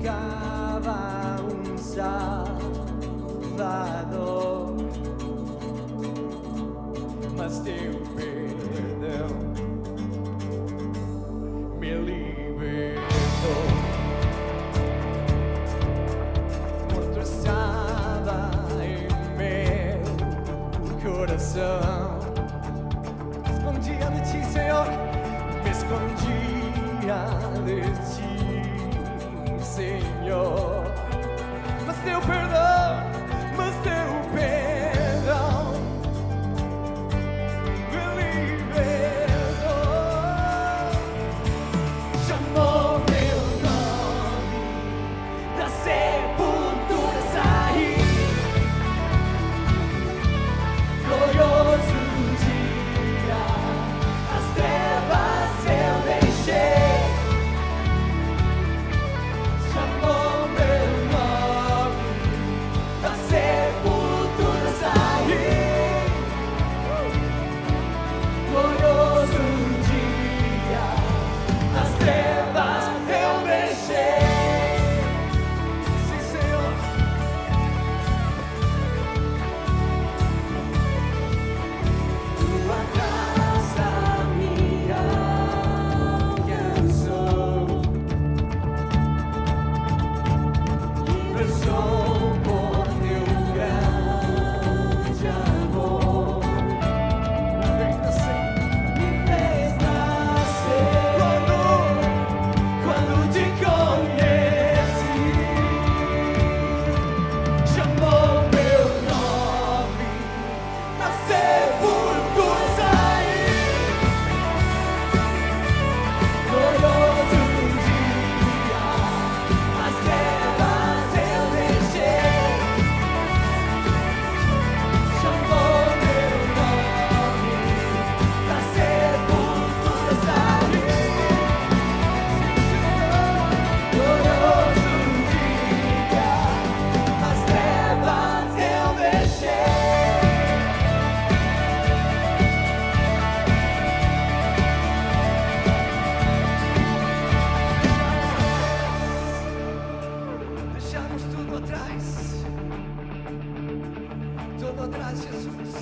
buscaba un Salvador, mas teu perdão me libertou. Quando estava em meu coração, me escondia de ti, Senhor, me escondia de ti, Senhor. Mas teu perdão me libertou. Chamou meu nome, da sepultura saí, glorioso dia, as trevas eu deixei. Chamou meu nome, da sepultura saí, glorioso dia, as trevas eu deixei. Sim, Senhor. Tua graça me alcançou, libertou por teu grande amor. Me fez nascer quando te conheci. Chamou meu nome, na sepultura saí, glorioso dia, as trevas eu deixei. Chamou meu nome, da sepultura saí, glorioso dia, as trevas eu deixei. Deixamos tudo atrás, Jesus.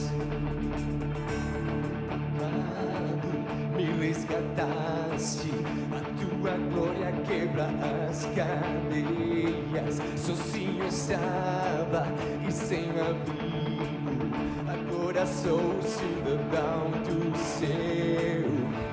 Me resgataste, a tua glória quebra as cadeias. Sozinho estava e sem abrigo, agora sou cidadão do céu.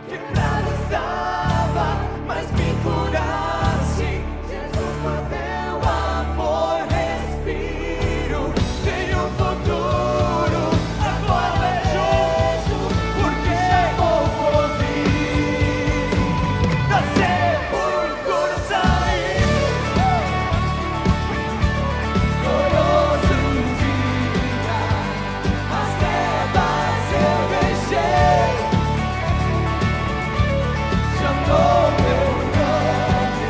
Quebrado estava, mas me curaste, Jesus, por teu amor respiro. Tenho futuro, agora é justo, porque vou ouvir. Da sepultura saí, glorioso dia, as trevas eu deixei. Chamou meu nome,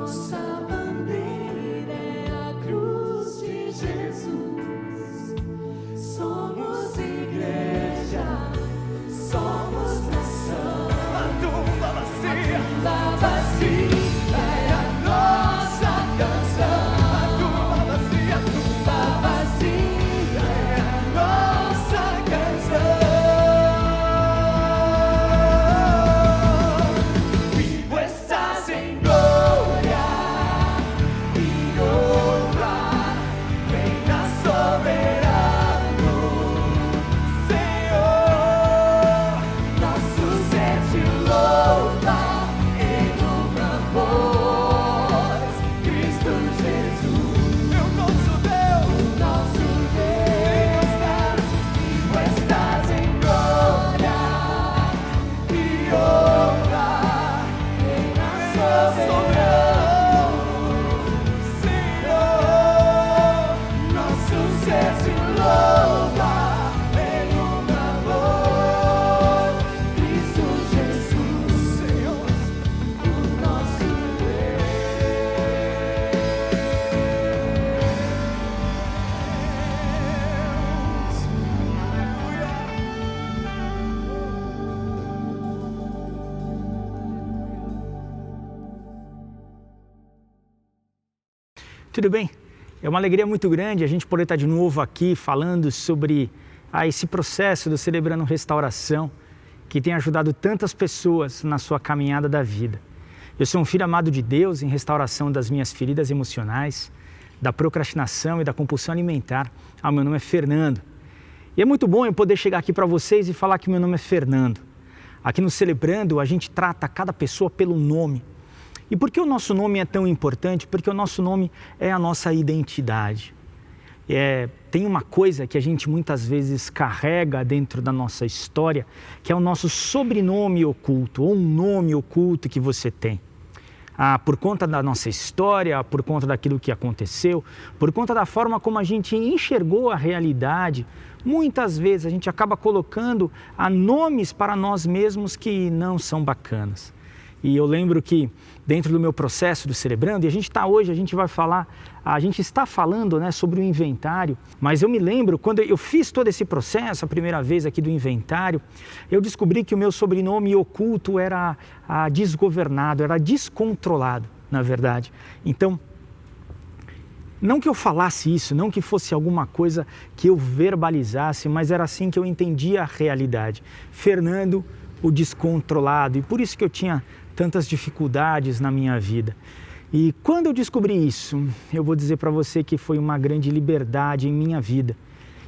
Nossa bandeira é a cruz de Jesus. Somos igreja, somos nação. A tumba vazia é a nossa canção. A tumba vazia é a nossa canção. Vivo estás em glória e honra, reina soberano, Senhor. Nosso ser te louva em uma voz, Cristo Jesus. É o nosso Deus, vivo estás em glória e honra, reina soberano, Senhor. Nosso ser te louva em uma voz, Cristo Jesus, Senhor, o nosso Tudo bem? É uma alegria muito grande a gente poder estar de novo aqui falando sobre esse processo do Celebrando Restauração, que tem ajudado tantas pessoas na sua caminhada da vida. Eu sou um filho amado de Deus em restauração das minhas feridas emocionais, da procrastinação e da compulsão alimentar. Meu nome é Fernando. E é muito bom eu poder chegar aqui para vocês e falar que meu nome é Fernando. Aqui no Celebrando, a gente trata cada pessoa pelo nome. E por que o nosso nome é tão importante? Porque o nosso nome é a nossa identidade. Tem uma coisa que a gente muitas vezes carrega dentro da nossa história, que é o nosso sobrenome oculto, ou um nome oculto que você tem. Por conta da nossa história, por conta daquilo que aconteceu, por conta da forma como a gente enxergou a realidade, muitas vezes a gente acaba colocando nomes para nós mesmos que não são bacanas. E eu lembro que dentro do meu processo do Celebrando, e a gente está falando, né, sobre o inventário, mas eu me lembro, quando eu fiz todo esse processo, a primeira vez aqui do inventário, eu descobri que o meu sobrenome oculto era desgovernado, era descontrolado, na verdade. Então, não que eu falasse isso, não que fosse alguma coisa que eu verbalizasse, mas era assim que eu entendia a realidade. Fernando, o descontrolado, e por isso que eu tinha tantas dificuldades na minha vida. E quando eu descobri isso, eu vou dizer para você que foi uma grande liberdade em minha vida.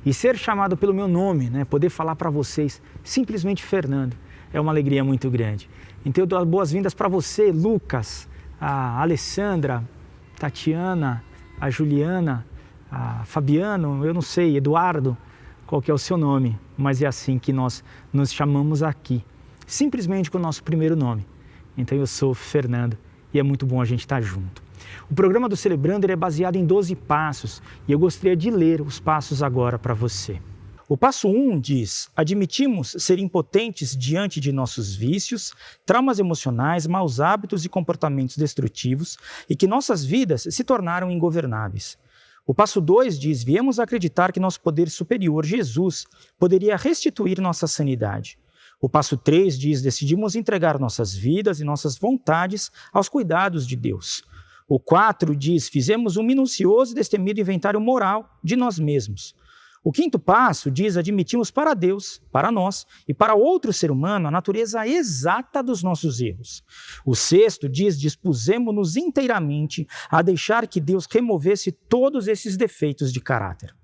E ser chamado pelo meu nome, né, poder falar para vocês simplesmente Fernando, é uma alegria muito grande. Então eu dou as boas-vindas para você, Lucas, a Alessandra, Tatiana, a Juliana, a Fabiano, eu não sei, Eduardo, qual que é o seu nome, mas é assim que nós nos chamamos aqui, simplesmente com o nosso primeiro nome. Então eu sou Fernando e é muito bom a gente estar junto. O programa do Celebrando é baseado em 12 passos e eu gostaria de ler os passos agora para você. O passo 1 diz: admitimos ser impotentes diante de nossos vícios, traumas emocionais, maus hábitos e comportamentos destrutivos e que nossas vidas se tornaram ingovernáveis. O passo 2 diz: viemos acreditar que nosso poder superior, Jesus, poderia restituir nossa sanidade. O passo 3 diz: decidimos entregar nossas vidas e nossas vontades aos cuidados de Deus. O 4 diz: fizemos um minucioso e destemido inventário moral de nós mesmos. O 5º passo diz: admitimos para Deus, para nós e para outro ser humano a natureza exata dos nossos erros. O 6º diz: dispusemo-nos inteiramente a deixar que Deus removesse todos esses defeitos de caráter.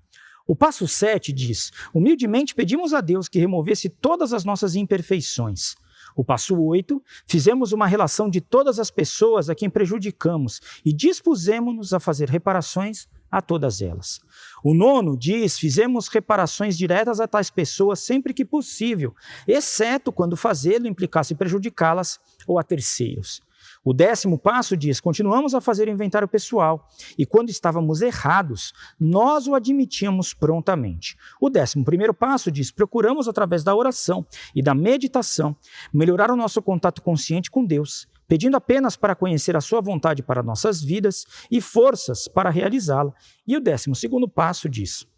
O passo 7 diz: humildemente pedimos a Deus que removesse todas as nossas imperfeições. O passo 8, fizemos uma relação de todas as pessoas a quem prejudicamos e dispusemo-nos a fazer reparações a todas elas. O 9 diz: fizemos reparações diretas a tais pessoas sempre que possível, exceto quando fazê-lo implicasse prejudicá-las ou a terceiros. O 10º passo diz: continuamos a fazer o inventário pessoal e quando estávamos errados, nós o admitíamos prontamente. O 11º passo diz: procuramos através da oração e da meditação melhorar o nosso contato consciente com Deus pedindo apenas para conhecer a sua vontade para nossas vidas e forças para realizá-la. E o 12º passo diz: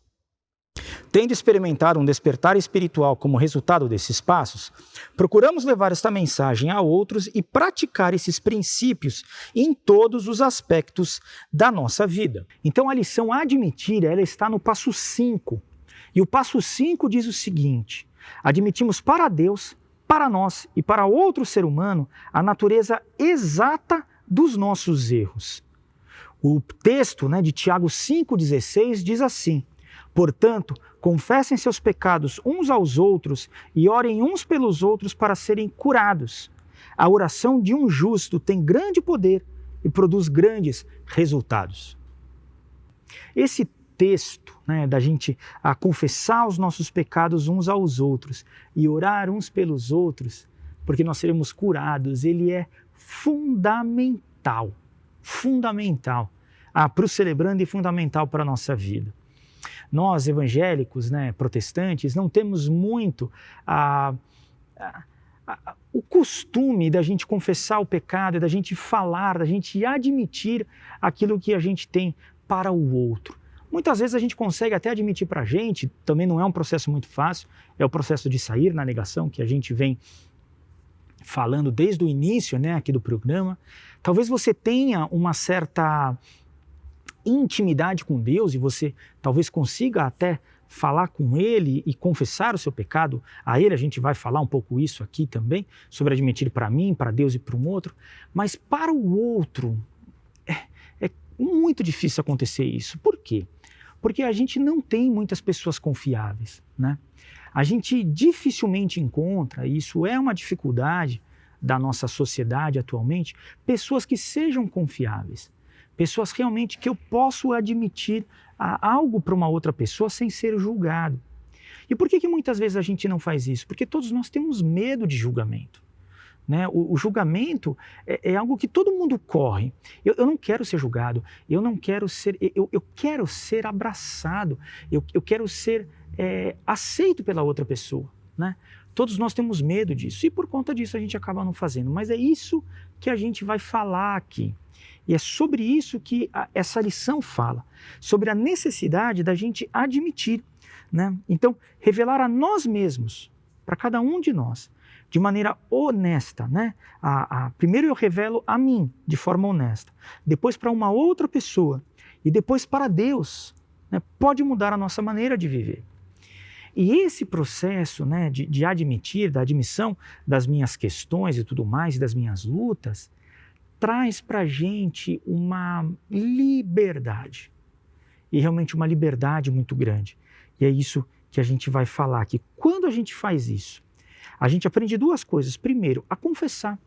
tendo experimentado um despertar espiritual como resultado desses passos, procuramos levar esta mensagem a outros e praticar esses princípios em todos os aspectos da nossa vida. Então a lição admitir, ela está no passo 5. E o passo 5 diz o seguinte: admitimos para Deus, para nós e para outro ser humano a natureza exata dos nossos erros. O texto, de Tiago 5,16 diz assim: portanto, confessem seus pecados uns aos outros e orem uns pelos outros para serem curados. A oração de um justo tem grande poder e produz grandes resultados. Esse texto, da gente confessar os nossos pecados uns aos outros e orar uns pelos outros, porque nós seremos curados, ele é fundamental para o Celebrando e fundamental para a nossa vida. Nós, evangélicos, protestantes, não temos muito o costume da gente confessar o pecado, da gente falar, da gente admitir aquilo que a gente tem para o outro. Muitas vezes a gente consegue até admitir para a gente, também não é um processo muito fácil, é o processo de sair na negação, que a gente vem falando desde o início aqui do programa. Talvez você tenha uma certa intimidade com Deus e você talvez consiga até falar com Ele e confessar o seu pecado a Ele. A gente vai falar um pouco isso aqui também, sobre admitir para mim, para Deus e para um outro, mas para o outro é muito difícil acontecer isso. Por quê? Porque a gente não tem muitas pessoas confiáveis, A gente dificilmente encontra, e isso é uma dificuldade da nossa sociedade atualmente, pessoas que sejam confiáveis. Pessoas realmente que eu posso admitir algo para uma outra pessoa sem ser julgado. E por que muitas vezes a gente não faz isso? Porque todos nós temos medo de julgamento. O julgamento é algo que todo mundo corre. Eu não quero ser julgado, eu não quero ser, eu quero ser abraçado, eu quero ser aceito pela outra pessoa. Todos nós temos medo disso e por conta disso a gente acaba não fazendo. Mas é isso que a gente vai falar aqui. E é sobre isso que essa lição fala, sobre a necessidade da gente admitir, Então, revelar a nós mesmos, para cada um de nós, de maneira honesta, primeiro eu revelo a mim, de forma honesta, depois para uma outra pessoa e depois para Deus, pode mudar a nossa maneira de viver. E esse processo de admitir, da admissão das minhas questões e tudo mais, das minhas lutas, traz para a gente uma liberdade, e realmente uma liberdade muito grande. E é isso que a gente vai falar aqui. Quando a gente faz isso, a gente aprende duas coisas. Primeiro, a confessar.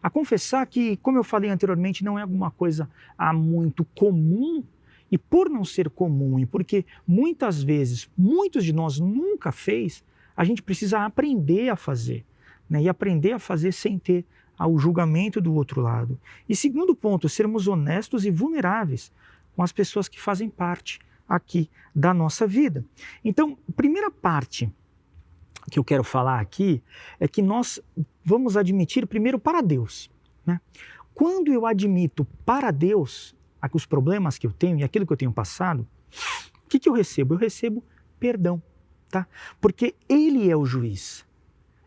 A confessar que, como eu falei anteriormente, não é alguma coisa muito comum, e por não ser comum, e porque muitas vezes, muitos de nós nunca fez, a gente precisa aprender a fazer, e aprender a fazer sem ter o julgamento do outro lado. E segundo ponto, sermos honestos e vulneráveis com as pessoas que fazem parte aqui da nossa vida. Então, a primeira parte que eu quero falar aqui é que nós vamos admitir primeiro para Deus. Quando eu admito para Deus os problemas que eu tenho e aquilo que eu tenho passado, o que eu recebo? Eu recebo perdão, Porque Ele é o juiz,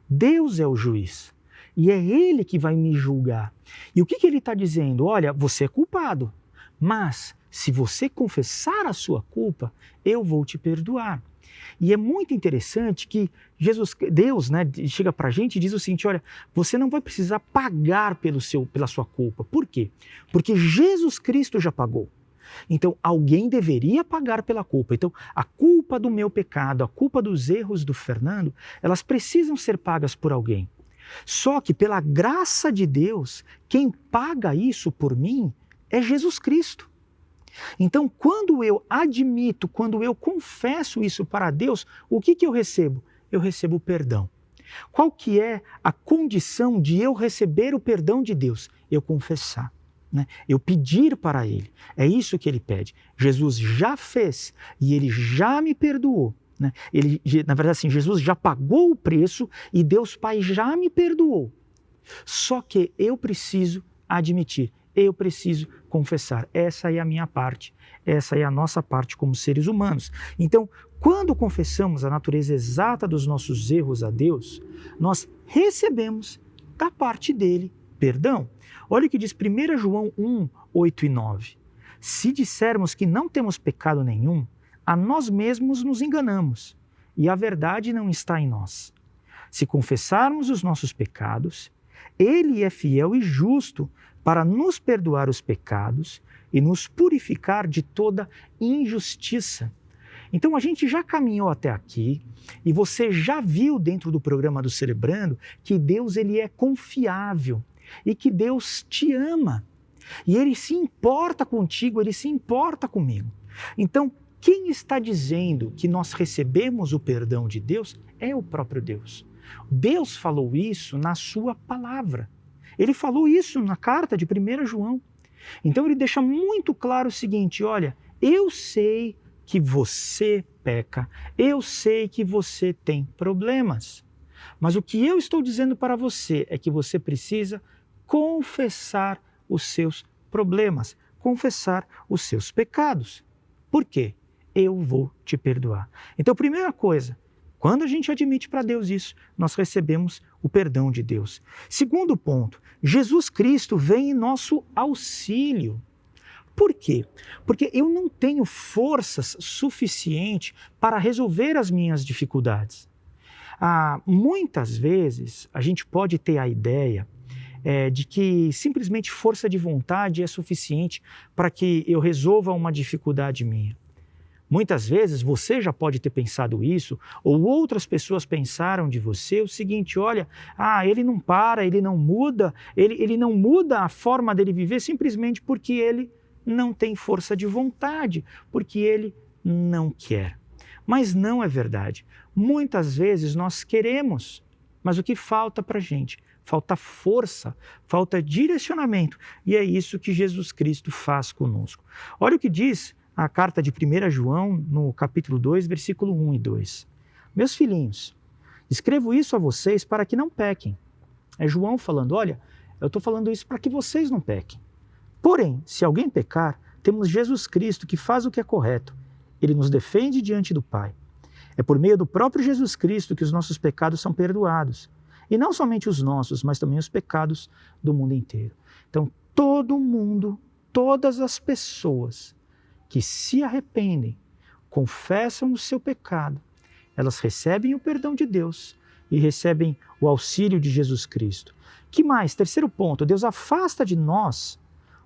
Deus é o juiz, e é Ele que vai me julgar. E o que Ele está dizendo? Olha, você é culpado, mas se você confessar a sua culpa, eu vou te perdoar. E é muito interessante que Deus chega para a gente e diz o seguinte: olha, você não vai precisar pagar pela sua culpa. Por quê? Porque Jesus Cristo já pagou. Então, alguém deveria pagar pela culpa. Então, a culpa do meu pecado, a culpa dos erros do Fernando, elas precisam ser pagas por alguém. Só que, pela graça de Deus, quem paga isso por mim é Jesus Cristo. Então, quando eu admito, quando eu confesso isso para Deus, o que eu recebo? Eu recebo o perdão. Qual que é a condição de eu receber o perdão de Deus? Eu confessar, eu pedir para Ele. É isso que Ele pede. Jesus já fez e Ele já me perdoou. Na verdade, assim, Jesus já pagou o preço e Deus Pai já me perdoou. Só que eu preciso admitir, eu preciso confessar. Essa é a minha parte, essa é a nossa parte como seres humanos. Então, quando confessamos a natureza exata dos nossos erros a Deus, nós recebemos da parte dele perdão. Olha o que diz 1 João 1, 8 e 9. Se dissermos que não temos pecado nenhum, a nós mesmos nos enganamos, e a verdade não está em nós. Se confessarmos os nossos pecados, ele é fiel e justo para nos perdoar os pecados e nos purificar de toda injustiça. Então a gente já caminhou até aqui e você já viu dentro do programa do Celebrando que Deus ele é confiável e que Deus te ama. E Ele se importa contigo, Ele se importa comigo. Então, quem está dizendo que nós recebemos o perdão de Deus é o próprio Deus. Deus falou isso na sua palavra. Ele falou isso na carta de 1 João. Então ele deixa muito claro o seguinte, olha, eu sei que você peca, eu sei que você tem problemas, mas o que eu estou dizendo para você é que você precisa confessar os seus problemas, confessar os seus pecados. Por quê? Eu vou te perdoar. Então, primeira coisa, quando a gente admite para Deus isso, nós recebemos o perdão de Deus. Segundo ponto, Jesus Cristo vem em nosso auxílio. Por quê? Porque eu não tenho forças suficientes para resolver as minhas dificuldades. Muitas vezes a gente pode ter a ideia de que simplesmente força de vontade é suficiente para que eu resolva uma dificuldade minha. Muitas vezes você já pode ter pensado isso, ou outras pessoas pensaram de você o seguinte, olha, ele não para, ele não muda, ele não muda a forma dele viver simplesmente porque ele não tem força de vontade, porque ele não quer. Mas não é verdade. Muitas vezes nós queremos, mas o que falta para a gente? Falta força, falta direcionamento. E é isso que Jesus Cristo faz conosco. Olha o que diz a carta de 1 João, no capítulo 2, versículo 1 e 2. Meus filhinhos, escrevo isso a vocês para que não pequem. É João falando, olha, eu estou falando isso para que vocês não pequem. Porém, se alguém pecar, temos Jesus Cristo que faz o que é correto. Ele nos defende diante do Pai. É por meio do próprio Jesus Cristo que os nossos pecados são perdoados. E não somente os nossos, mas também os pecados do mundo inteiro. Então, todo mundo, todas as pessoas que se arrependem, confessam o seu pecado, elas recebem o perdão de Deus e recebem o auxílio de Jesus Cristo. Que mais? Terceiro ponto, Deus afasta de nós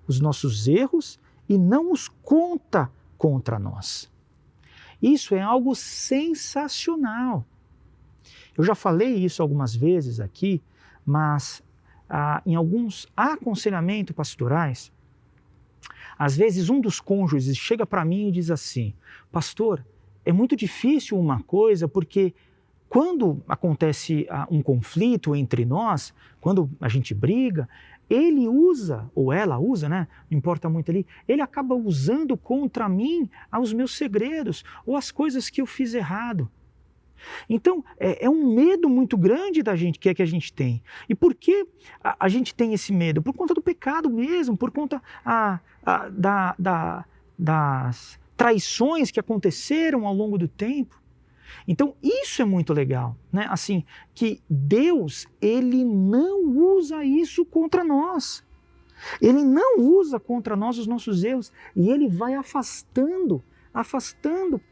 os nossos erros e não os conta contra nós. Isso é algo sensacional. Eu já falei isso algumas vezes aqui, mas em alguns aconselhamentos pastorais, às vezes um dos cônjuges chega para mim e diz assim, pastor, é muito difícil uma coisa porque quando acontece um conflito entre nós, quando a gente briga, ele usa, ou ela usa, né? Não importa muito ali, ele acaba usando contra mim os meus segredos ou as coisas que eu fiz errado. Então, é um medo muito grande da gente, que a gente tem. E por que a gente tem esse medo? Por conta do pecado mesmo, por conta das traições que aconteceram ao longo do tempo. Então, isso é muito legal, né? Assim, que Deus, Ele não usa isso contra nós. Ele não usa contra nós os nossos erros e Ele vai afastando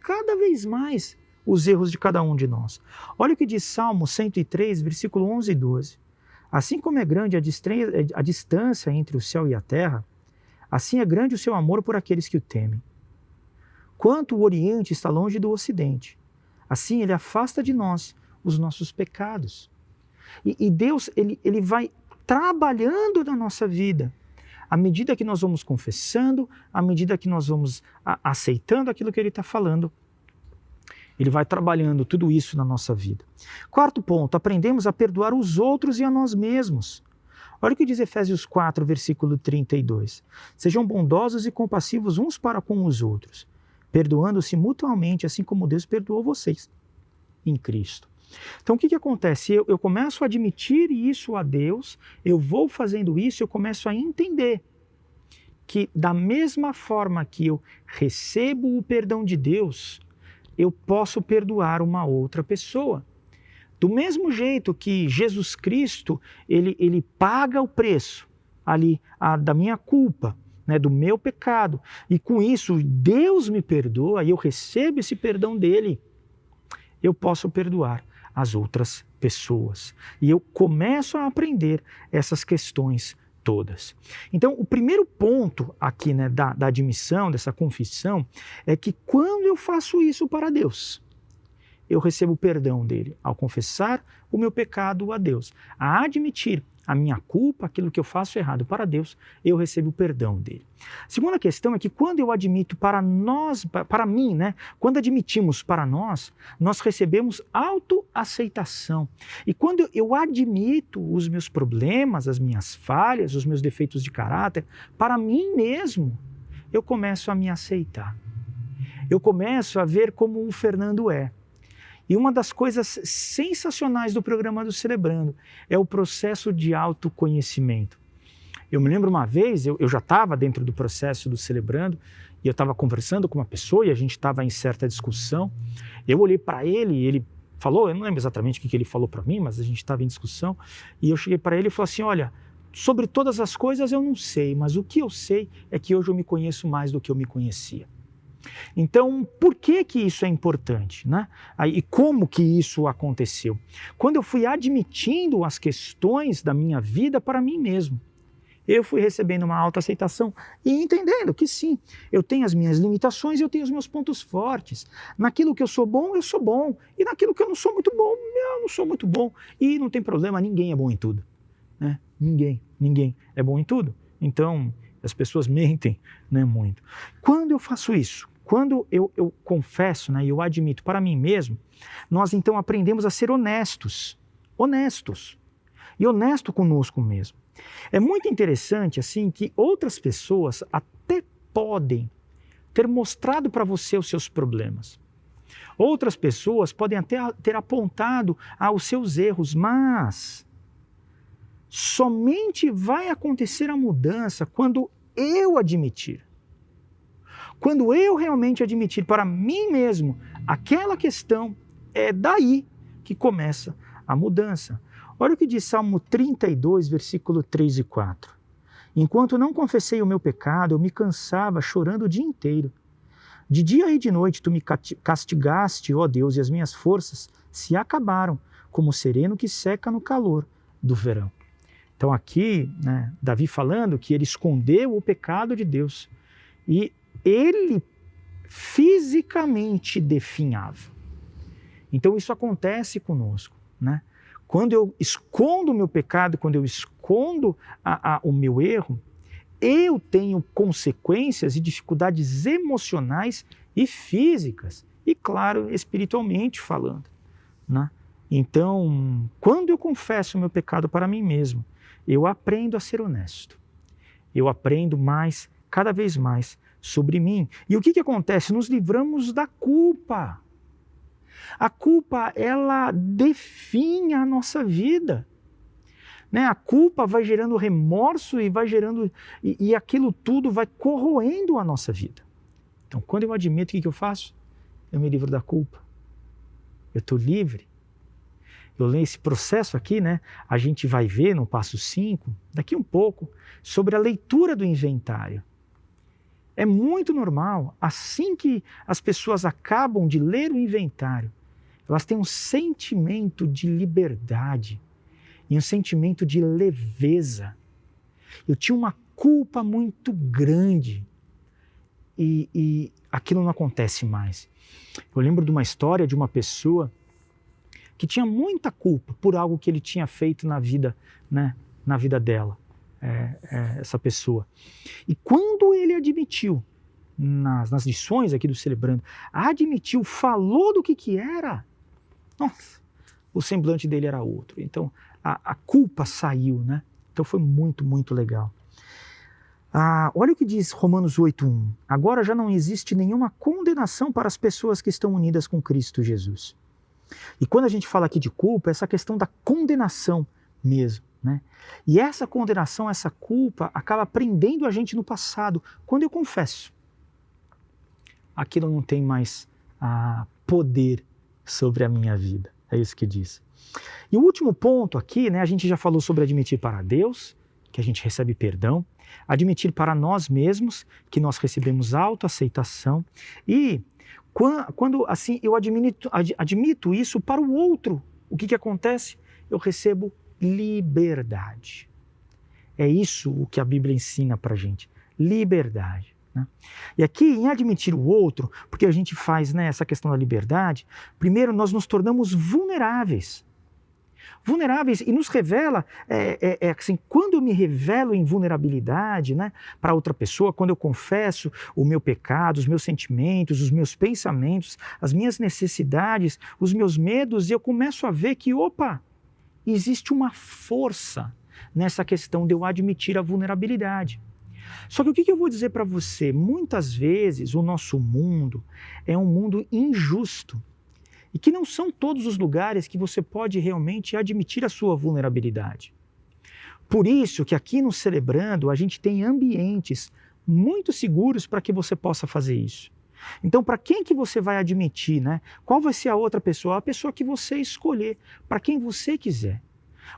cada vez mais os erros de cada um de nós. Olha o que diz Salmo 103, versículo 11 e 12. Assim como é grande a distância entre o céu e a terra, assim é grande o seu amor por aqueles que o temem. Quanto o Oriente está longe do Ocidente, assim ele afasta de nós os nossos pecados. E Deus, ele vai trabalhando na nossa vida, à medida que nós vamos confessando, à medida que nós vamos aceitando aquilo que Ele está falando, Ele vai trabalhando tudo isso na nossa vida. Quarto ponto, aprendemos a perdoar os outros e a nós mesmos. Olha o que diz Efésios 4, versículo 32. Sejam bondosos e compassivos uns para com os outros, perdoando-se mutuamente, assim como Deus perdoou vocês em Cristo. Então o que acontece? Eu começo a admitir isso a Deus, eu vou fazendo isso, eu começo a entender que da mesma forma que eu recebo o perdão de Deus, eu posso perdoar uma outra pessoa. Do mesmo jeito que Jesus Cristo, ele paga o preço ali da minha culpa, né, do meu pecado, e com isso Deus me perdoa e eu recebo esse perdão dele, eu posso perdoar as outras pessoas. E eu começo a aprender essas questões todas. Então, o primeiro ponto aqui, né, da admissão, dessa confissão, é que quando eu faço isso para Deus, eu recebo o perdão dele ao confessar o meu pecado a Deus. A admitir a minha culpa, aquilo que eu faço errado para Deus, eu recebo o perdão dele. A segunda questão é que quando eu admito para nós, para mim, né, quando admitimos para nós recebemos autoaceitação. E quando eu admito os meus problemas, as minhas falhas, os meus defeitos de caráter, para mim mesmo, eu começo a me aceitar. Eu começo a ver como o Fernando é. E uma das coisas sensacionais do programa do Celebrando é o processo de autoconhecimento. Eu me lembro uma vez, eu já estava dentro do processo do Celebrando, e eu estava conversando com uma pessoa e a gente estava em certa discussão. Eu olhei para ele e ele falou, eu não lembro exatamente o que ele falou para mim, mas a gente estava em discussão, e eu cheguei para ele e falei assim, olha, sobre todas as coisas eu não sei, mas o que eu sei é que hoje eu me conheço mais do que eu me conhecia. Então, por que isso é importante, né? E como que isso aconteceu? Quando eu fui admitindo as questões da minha vida para mim mesmo, eu fui recebendo uma autoaceitação e entendendo que sim, eu tenho as minhas limitações e eu tenho os meus pontos fortes. Naquilo que eu sou bom, e naquilo que eu não sou muito bom, eu não sou muito bom. E não tem problema, ninguém é bom em tudo, né? Ninguém é bom em tudo. Então, as pessoas mentem, né, muito. Quando eu faço isso, quando eu confesso, né, e eu admito para mim mesmo, nós então aprendemos a ser honestos e honesto conosco mesmo. É muito interessante assim que outras pessoas até podem ter mostrado para você os seus problemas. Outras pessoas podem até ter apontado os seus erros, mas somente vai acontecer a mudança quando eu admitir. Quando eu realmente admitir para mim mesmo aquela questão, é daí que começa a mudança. Olha o que diz Salmo 32, versículo 3 e 4. Enquanto não confessei o meu pecado, eu me cansava chorando o dia inteiro. De dia e de noite tu me castigaste, ó Deus, e as minhas forças se acabaram, como o sereno que seca no calor do verão. Então aqui, né, Davi falando que ele escondeu o pecado de Deus e ele fisicamente definhava. Então isso acontece conosco, né? Quando eu escondo o meu pecado, quando eu escondo o meu erro, eu tenho consequências e dificuldades emocionais e físicas, e claro, espiritualmente falando, né? Então, quando eu confesso o meu pecado para mim mesmo, eu aprendo a ser honesto. Eu aprendo cada vez mais sobre mim. E o que acontece? Nos livramos da culpa. A culpa, ela define a nossa vida, né? A culpa vai gerando remorso e vai gerando e aquilo tudo vai corroendo a nossa vida. Então, quando eu admito, o que eu faço? Eu me livro da culpa. Eu estou livre. Eu leio esse processo aqui, né? A gente vai ver no passo 5, daqui um pouco, sobre a leitura do inventário. É muito normal, assim que as pessoas acabam de ler o inventário, elas têm um sentimento de liberdade e um sentimento de leveza. Eu tinha uma culpa muito grande e aquilo não acontece mais. Eu lembro de uma história de uma pessoa que tinha muita culpa por algo que ele tinha feito na vida, né, na vida dela, essa pessoa. E quando ele admitiu, nas lições aqui do Celebrando, admitiu, falou do que era, nossa, o semblante dele era outro. Então, a culpa saiu, né? Então foi muito, muito legal. Olha o que diz Romanos 8:1. Agora já não existe nenhuma condenação para as pessoas que estão unidas com Cristo Jesus. E quando a gente fala aqui de culpa, é essa questão da condenação mesmo, né? E essa condenação, essa culpa, acaba prendendo a gente no passado. Quando eu confesso, aquilo não tem mais poder sobre a minha vida. É isso que diz. E o último ponto aqui, né, a gente já falou sobre admitir para Deus, que a gente recebe perdão, admitir para nós mesmos, que nós recebemos autoaceitação, e quando assim eu admito isso para o outro, o que acontece? Eu recebo liberdade. É isso o que a Bíblia ensina para a gente, liberdade. Né? E aqui, em admitir o outro, porque a gente faz, né, essa questão da liberdade, primeiro nós nos tornamos vulneráveis. Vulneráveis, e nos revela, assim, quando eu me revelo em vulnerabilidade, né, para outra pessoa, quando eu confesso o meu pecado, os meus sentimentos, os meus pensamentos, as minhas necessidades, os meus medos, e eu começo a ver que, opa, existe uma força nessa questão de eu admitir a vulnerabilidade. Só que o que eu vou dizer para você? Muitas vezes o nosso mundo é um mundo injusto e que não são todos os lugares que você pode realmente admitir a sua vulnerabilidade. Por isso que aqui no Celebrando a gente tem ambientes muito seguros para que você possa fazer isso. Então, para quem que você vai admitir, né? Qual vai ser a outra pessoa? A pessoa que você escolher, para quem você quiser.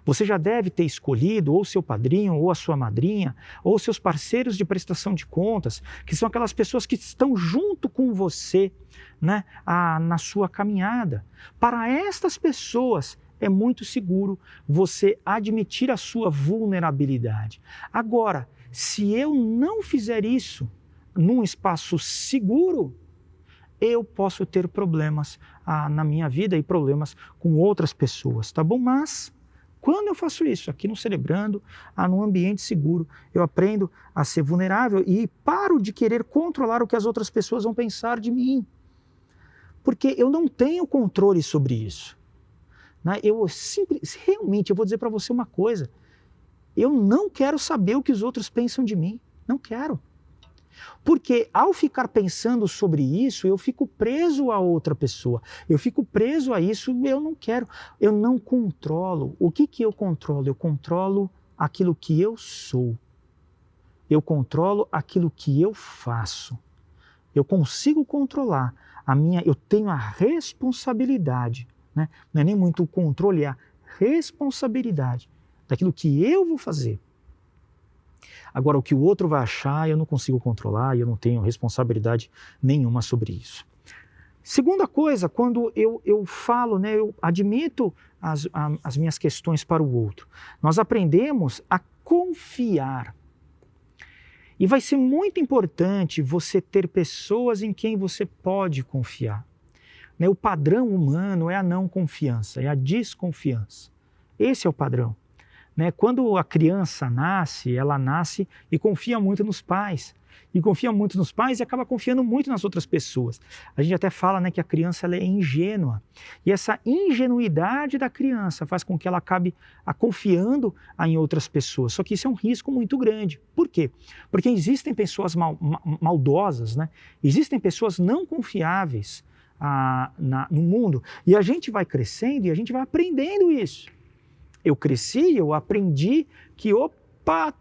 Você já deve ter escolhido ou seu padrinho, ou a sua madrinha, ou seus parceiros de prestação de contas, que são aquelas pessoas que estão junto com você, né, na sua caminhada. Para estas pessoas é muito seguro você admitir a sua vulnerabilidade. Agora, se eu não fizer isso num espaço seguro, eu posso ter problemas na minha vida e problemas com outras pessoas, tá bom? Mas quando eu faço isso aqui no Celebrando, num ambiente seguro, eu aprendo a ser vulnerável e paro de querer controlar o que as outras pessoas vão pensar de mim. Porque eu não tenho controle sobre isso. Né? Realmente, eu vou dizer para você uma coisa. Eu não quero saber o que os outros pensam de mim. Não quero. Porque ao ficar pensando sobre isso, eu fico preso a outra pessoa. Eu fico preso a isso, eu não quero. Eu não controlo. O que eu controlo? Eu controlo aquilo que eu sou. Eu controlo aquilo que eu faço. Eu consigo controlar eu tenho a responsabilidade, né? Não é nem muito o controle, é a responsabilidade daquilo que eu vou fazer. Agora, o que o outro vai achar, eu não consigo controlar e eu não tenho responsabilidade nenhuma sobre isso. Segunda coisa, quando eu falo, né, eu admito as minhas questões para o outro, nós aprendemos a confiar. E vai ser muito importante você ter pessoas em quem você pode confiar. Né, o padrão humano é a não confiança, é a desconfiança. Esse é o padrão. Né? Quando a criança nasce, ela nasce e confia muito nos pais. E confia muito nos pais e acaba confiando muito nas outras pessoas. A gente até fala, né, que a criança ela é ingênua. E essa ingenuidade da criança faz com que ela acabe confiando em outras pessoas. Só que isso é um risco muito grande. Por quê? Porque existem pessoas maldosas, né? Existem pessoas não confiáveis no mundo. E a gente vai crescendo e a gente vai aprendendo isso. Eu cresci, eu aprendi que,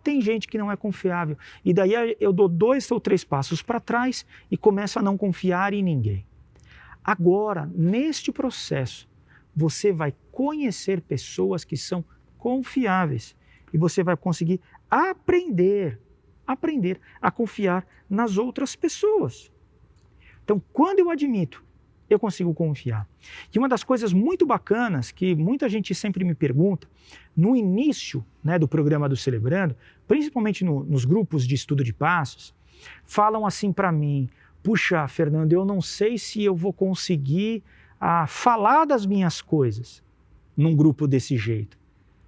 tem gente que não é confiável. E daí eu dou 2 ou 3 passos para trás e começo a não confiar em ninguém. Agora, neste processo, você vai conhecer pessoas que são confiáveis. E você vai conseguir aprender a confiar nas outras pessoas. Então, quando eu admito, eu consigo confiar. E uma das coisas muito bacanas que muita gente sempre me pergunta, no início, né, do programa do Celebrando, principalmente nos grupos de estudo de passos, falam assim para mim: puxa, Fernando, eu não sei se eu vou conseguir falar das minhas coisas num grupo desse jeito.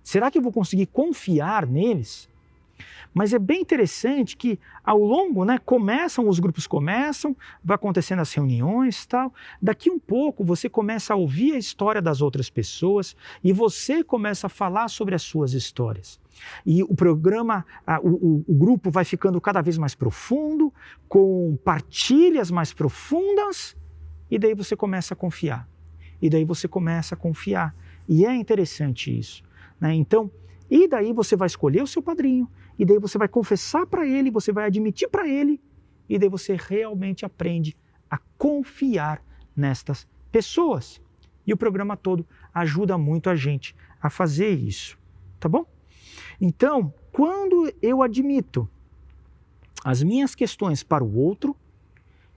Será que eu vou conseguir confiar neles? Mas é bem interessante que ao longo, né, os grupos começam, vai acontecendo as reuniões e tal. Daqui um pouco você começa a ouvir a história das outras pessoas e você começa a falar sobre as suas histórias. E o programa, o grupo vai ficando cada vez mais profundo, com partilhas mais profundas, e daí você começa a confiar. e daí você começa a confiar. E é interessante isso, né? Então, e daí você vai escolher o seu padrinho, e daí você vai confessar para ele, você vai admitir para ele, e daí você realmente aprende a confiar nestas pessoas. E o programa todo ajuda muito a gente a fazer isso, tá bom? Então, quando eu admito as minhas questões para o outro,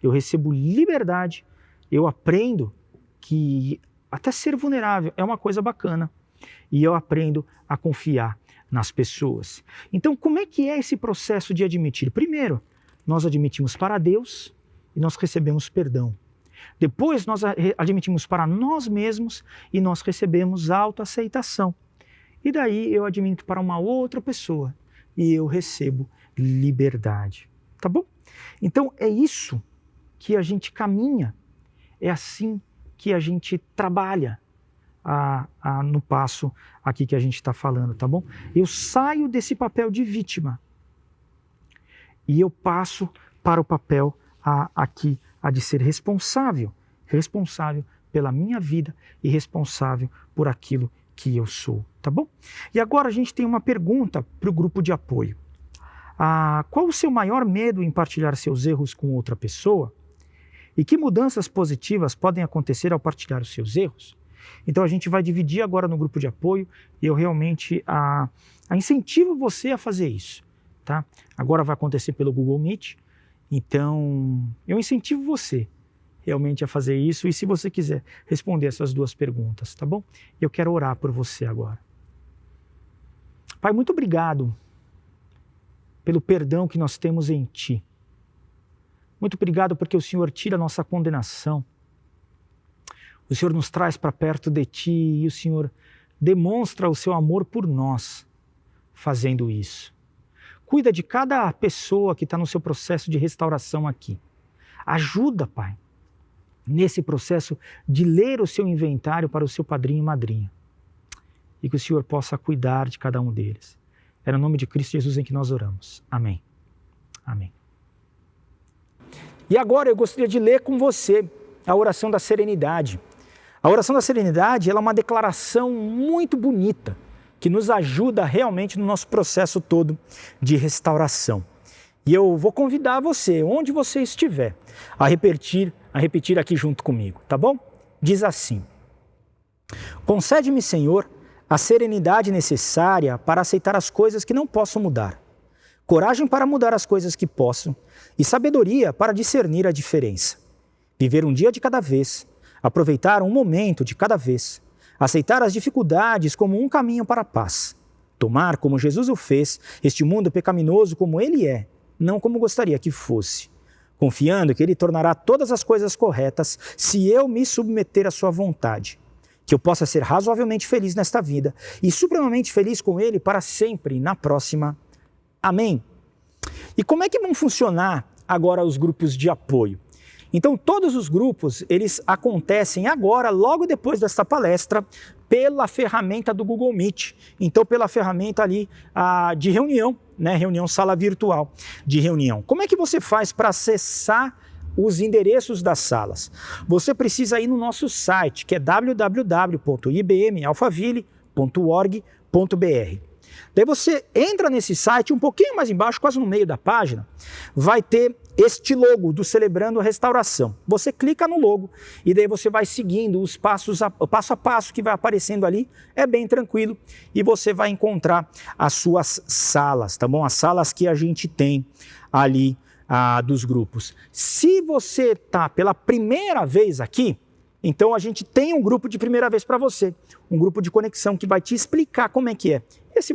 eu recebo liberdade, eu aprendo que até ser vulnerável é uma coisa bacana e eu aprendo a confiar nas pessoas. Então, como é que é esse processo de admitir? Primeiro, nós admitimos para Deus e nós recebemos perdão. Depois, nós admitimos para nós mesmos e nós recebemos autoaceitação. E daí eu admito para uma outra pessoa e eu recebo liberdade. Tá bom? Então, é isso que a gente caminha, é assim que a gente trabalha no passo aqui que a gente está falando, tá bom? Eu saio desse papel de vítima e eu passo para o papel aqui de ser responsável pela minha vida e responsável por aquilo que eu sou, tá bom? E agora a gente tem uma pergunta para o grupo de apoio. Qual o seu maior medo em partilhar seus erros com outra pessoa? E que mudanças positivas podem acontecer ao partilhar os seus erros? Então a gente vai dividir agora no grupo de apoio e eu realmente incentivo você a fazer isso, tá? Agora vai acontecer pelo Google Meet, então eu incentivo você realmente a fazer isso e se você quiser responder essas duas perguntas, tá bom? Eu quero orar por você agora. Pai, muito obrigado pelo perdão que nós temos em Ti. Muito obrigado porque o Senhor tira a nossa condenação. O Senhor nos traz para perto de Ti e o Senhor demonstra o Seu amor por nós fazendo isso. Cuida de cada pessoa que está no seu processo de restauração aqui. Ajuda, Pai, nesse processo de ler o seu inventário para o seu padrinho e madrinha. E que o Senhor possa cuidar de cada um deles. É no nome de Cristo Jesus em que nós oramos. Amém. Amém. E agora eu gostaria de ler com você a oração da serenidade. A oração da serenidade ela é uma declaração muito bonita que nos ajuda realmente no nosso processo todo de restauração. E eu vou convidar você, onde você estiver, a repetir aqui junto comigo, tá bom? Diz assim: concede-me, Senhor, a serenidade necessária para aceitar as coisas que não posso mudar, coragem para mudar as coisas que posso e sabedoria para discernir a diferença. Viver um dia de cada vez, aproveitar um momento de cada vez, aceitar as dificuldades como um caminho para a paz, tomar, como Jesus o fez, este mundo pecaminoso como ele é, não como gostaria que fosse, confiando que ele tornará todas as coisas corretas se eu me submeter à sua vontade, que eu possa ser razoavelmente feliz nesta vida e supremamente feliz com ele para sempre na próxima. Amém. E como é que vão funcionar agora os grupos de apoio? Então, todos os grupos, eles acontecem agora, logo depois desta palestra, pela ferramenta do Google Meet. Então, pela ferramenta ali de reunião, né? Reunião, sala virtual de reunião. Como é que você faz para acessar os endereços das salas? Você precisa ir no nosso site, que é www.ibmalphaville.org.br. Daí você entra nesse site, um pouquinho mais embaixo, quase no meio da página, vai ter este logo do Celebrando a Restauração. Você clica no logo e daí você vai seguindo o passo a passo que vai aparecendo ali, é bem tranquilo e você vai encontrar as suas salas, tá bom? As salas que a gente tem ali dos grupos. Se você está pela primeira vez aqui, então a gente tem um grupo de primeira vez para você, um grupo de conexão que vai te explicar como é que é. E se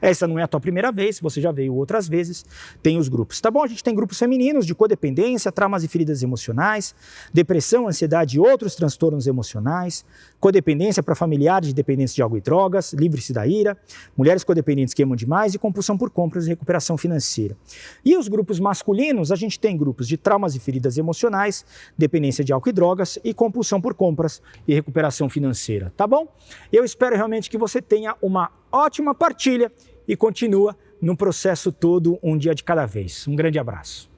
essa não é a tua primeira vez, se você já veio outras vezes, tem os grupos, tá bom? A gente tem grupos femininos de codependência, traumas e feridas emocionais, depressão, ansiedade e outros transtornos emocionais, codependência para familiares de dependentes de álcool e drogas, livre-se da ira, mulheres codependentes que amam demais e compulsão por compras e recuperação financeira. E os grupos masculinos, a gente tem grupos de traumas e feridas emocionais, dependência de álcool e drogas e compulsão por compras e recuperação financeira, tá bom? Eu espero realmente que você tenha uma ótima partilha e continua no processo todo um dia de cada vez. Um grande abraço.